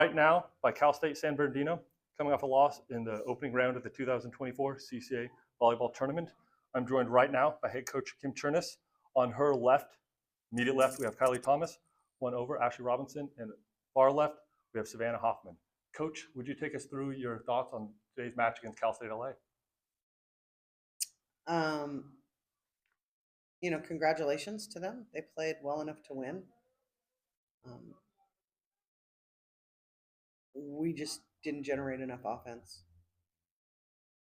right now by Cal State San Bernardino, coming off a loss in the opening round of the 2024 CCAA Volleyball Tournament. I'm joined right now by head coach Kim Cherniss. On her left, immediate left, we have Kylie Thomas, one over, Ashley Robinson, and far left, we have Savannah Hoffmann. Coach, would you take us through your thoughts on today's match against Cal State LA? Congratulations to them. They played well enough to win. We just didn't generate enough offense.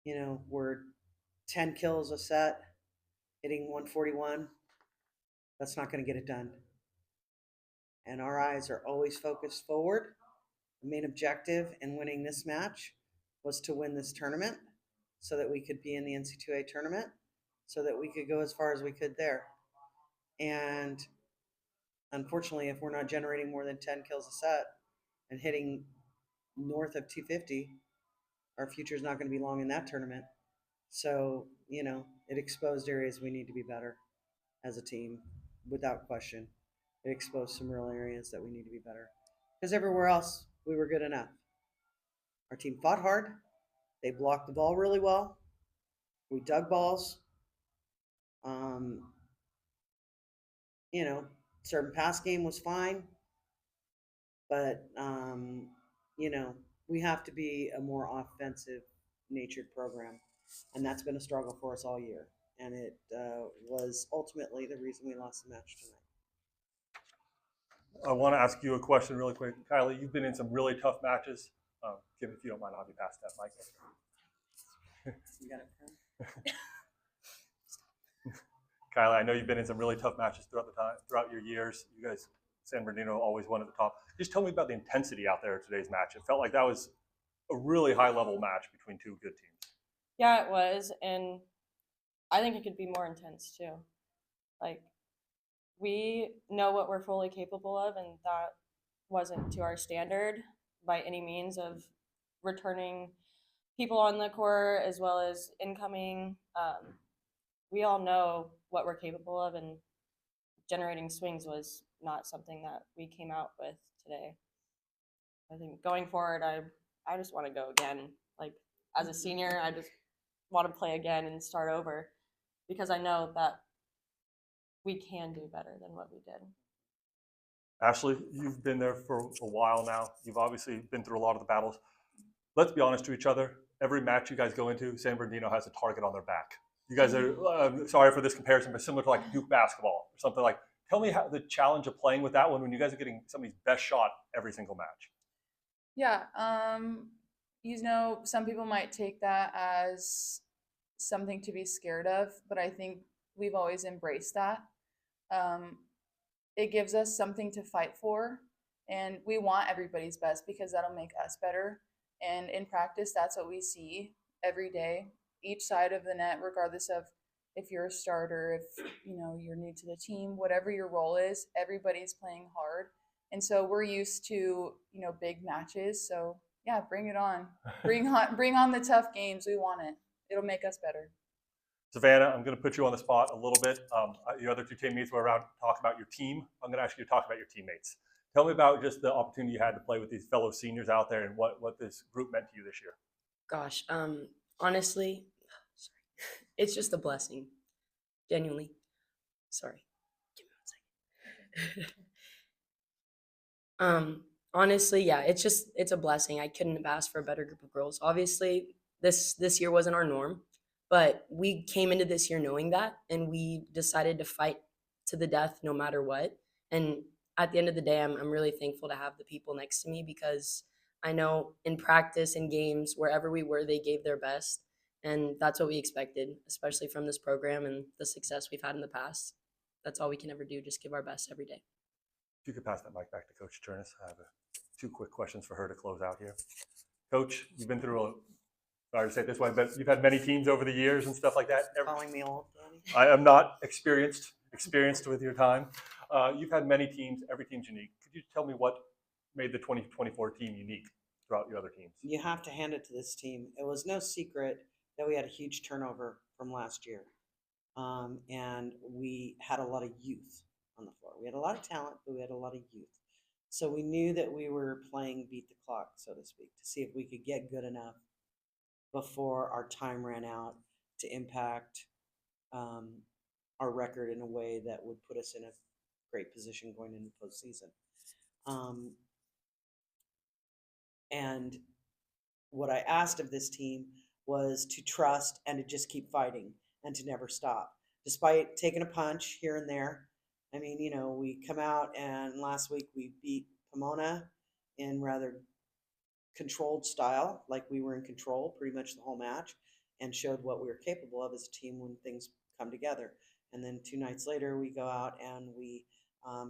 We're 10 kills a set, hitting 141. That's not going to get it done. And our eyes are always focused forward. The main objective in winning this match was to win this tournament so that we could be in the NCAA tournament, so that we could go as far as we could there. And unfortunately, if we're not generating more than 10 kills a set and hitting north of 250, our future is not going to be long in that tournament. So, it exposed areas we need to be better as a team, without question. It exposed some real areas that we need to be better. Because everywhere else, we were good enough. Our team fought hard. They blocked the ball really well. We dug balls. Serve and pass game was fine. But, we have to be a more offensive natured program. And that's been a struggle for us all year. And it was ultimately the reason we lost the match tonight. I want to ask you a question really quick. Kylie, you've been in some really tough matches. Kim, if you don't mind, I'll be past that mic. You got it. Kylie, I know you've been in some really tough matches throughout your years. You guys, San Bernardino, always one at the top. Just tell me about the intensity out there at today's match. It felt like that was a really high-level match between two good teams. Yeah, it was, and I think it could be more intense too. Like, we know what we're fully capable of, and that wasn't to our standard by any means of returning people on the court as well as incoming. We all know what we're capable of, and generating swings was not something that we came out with today. I think going forward, I just want to go again. Like, as a senior, I just want to play again and start over, because I know that we can do better than what we did. Ashley, you've been there for a while now. You've obviously been through a lot of the battles. Let's be honest to each other. Every match you guys go into, San Bernardino has a target on their back. You guys are, sorry for this comparison, but similar to like Duke basketball or something like. Tell me how the challenge of playing with that one when you guys are getting somebody's best shot every single match. Yeah, some people might take that as something to be scared of, but I think we've always embraced that. It gives us something to fight for, and we want everybody's best because that'll make us better. And in practice, that's what we see every day, each side of the net, regardless of if you're a starter, if you're new to the team, whatever your role is, everybody's playing hard. And so we're used to, big matches. So yeah, bring it on. Bring on the tough games. We want it. It'll make us better. Savannah, I'm going to put you on the spot a little bit. Your other two teammates were around to talk about your team. I'm going to ask you to talk about your teammates. Tell me about just the opportunity you had to play with these fellow seniors out there and what this group meant to you this year. Gosh, honestly, it's just a blessing. Genuinely. Sorry. Give me 1 second. Honestly, yeah, it's a blessing. I couldn't have asked for a better group of girls. Obviously, this year wasn't our norm, but we came into this year knowing that, and we decided to fight to the death no matter what. And at the end of the day, I'm really thankful to have the people next to me, because I know in practice and games, wherever we were, they gave their best. And that's what we expected, especially from this program and the success we've had in the past. That's all we can ever do, just give our best every day. If you could pass that mic back to Coach Cherniss, I have two quick questions for her to close out here. Coach, you've been through sorry to say it this way, but you've had many teams over the years and stuff like that. Calling me old, Danny. I am not experienced with your time. You've had many teams. Every team's unique. Could you tell me what made the 2024 team unique throughout your other teams? You have to hand it to this team. It was no secret that we had a huge turnover from last year. And we had a lot of youth on the floor. We had a lot of talent, but we had a lot of youth. So we knew that we were playing beat the clock, so to speak, to see if we could get good enough before our time ran out to impact our record in a way that would put us in a great position going into postseason. And what I asked of this team was to trust and to just keep fighting and to never stop, despite taking a punch here and there. I mean, you know, we come out and last week we beat Pomona in rather controlled style, like we were in control pretty much the whole match, and showed what we were capable of as a team when things come together. And then 2 nights later, we go out and we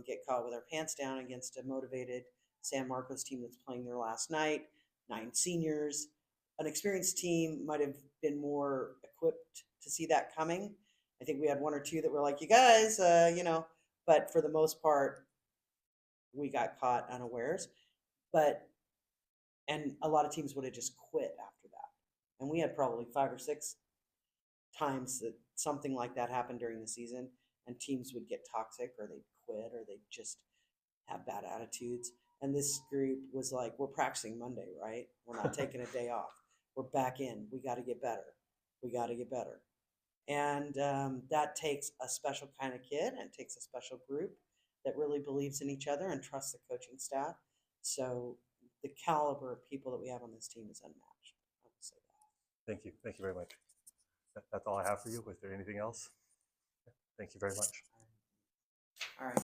get caught with our pants down against a motivated San Marcos team that's playing their last night, 9 seniors. An experienced team might have been more equipped to see that coming. I think we had 1 or 2 that were like, you guys, you know, but for the most part, we got caught unawares. And a lot of teams would have just quit after that. And we had probably 5 or 6 times that something like that happened during the season, and teams would get toxic or they'd quit or they'd just have bad attitudes. And this group was like, we're practicing Monday, right? We're not taking a day off. We're back in. We got to get better. We got to get better. And that takes a special kind of kid and takes a special group that really believes in each other and trusts the coaching staff. So the caliber of people that we have on this team is unmatched. I would say that. Thank you. Thank you very much. That's all I have for you. Was there anything else? Thank you very much. All right.